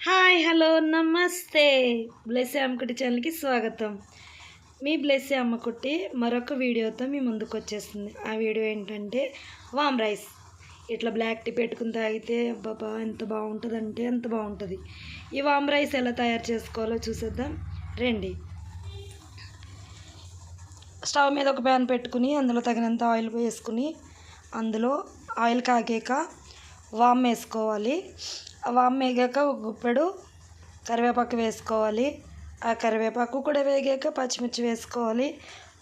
Hi hello నమస్తే. బ్లెస్సీ అమ్మకుట్టి ఛానల్కి స్వాగతం. మీ బ్లెస్సీ అమ్మకుట్టి మరొక వీడియోతో మీ ముందుకు వచ్చేస్తుంది. ఆ వీడియో ఏంటంటే వామ్ రైస్. ఇట్లా బ్లాక్ టీ పెట్టుకుని తాగితే అబ్బాబా ఎంత బాగుంటుందంటే అంత బాగుంటుంది. ఈ వామ్ రైస్ ఎలా తయారు చేసుకోవాలో చూసేద్దాం రండి. స్టవ్ మీద ఒక ప్యాన్ పెట్టుకుని అందులో తగినంత ఆయిల్ వేసుకుని అందులో ఆయిల్ కాగాక వామ్ వేసుకోవాలి. ఆ వామ్ వేగాక ఒక గుప్పెడు కరివేపాకు వేసుకోవాలి. ఆ కరివేపాకు కూడా వేగాక పచ్చిమిర్చి వేసుకోవాలి.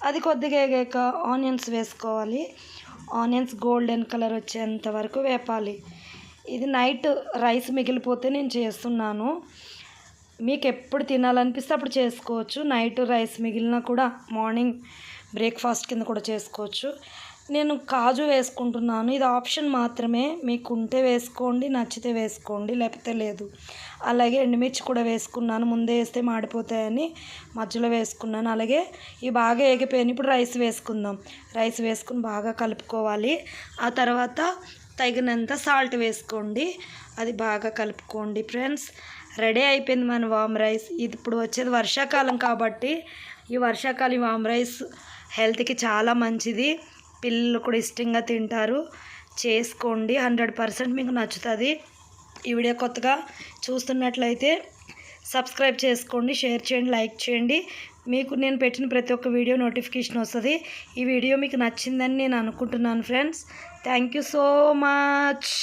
అది కొద్దిగా వేగాక ఆనియన్స్ వేసుకోవాలి. ఆనియన్స్ గోల్డెన్ కలర్ వచ్చేంత వరకు వేపాలి. ఇది నైట్ రైస్ మిగిలిపోతే నేను చేస్తున్నాను. మీకు ఎప్పుడు తినాలనిపిస్తే అప్పుడు చేసుకోవచ్చు. నైట్ రైస్ మిగిలినా కూడా మార్నింగ్ బ్రేక్ఫాస్ట్ కింద కూడా చేసుకోవచ్చు. నేను కాజు వేసుకుంటున్నాను. ఇది ఆప్షన్ మాత్రమే. మీకు ఉంటే వేసుకోండి, నచ్చితే వేసుకోండి, లేకపోతే లేదు. అలాగే ఎండుమిర్చి కూడా వేసుకున్నాను. ముందే వేస్తే మాడిపోతాయని మధ్యలో వేసుకున్నాను. అలాగే ఇవి బాగా వేగిపోయాను. ఇప్పుడు రైస్ వేసుకుందాం. రైస్ వేసుకుని బాగా కలుపుకోవాలి. ఆ తర్వాత తగినంత సాల్ట్ వేసుకోండి. అది బాగా కలుపుకోండి ఫ్రెండ్స్. రెడీ అయిపోయింది మన వామ్ రైస్. ఇది ఇప్పుడు వచ్చేది వర్షాకాలం కాబట్టి ఈ వర్షాకాలం వామ్ రైస్ హెల్త్కి చాలా మంచిది. పిల్లలు కూడా ఇష్టంగా తింటారు. చేసుకోండి, 100% మీకు నచ్చుతుంది. ఈ వీడియో కొత్తగా చూస్తున్నట్లయితే సబ్స్క్రైబ్ చేసుకోండి, షేర్ చేయండి, లైక్ చేయండి. మీకు నేను పెట్టిన ప్రతి ఒక్క వీడియో నోటిఫికేషన్ వస్తుంది. ఈ వీడియో మీకు నచ్చిందని నేను అనుకుంటున్నాను friends. Thank you so much.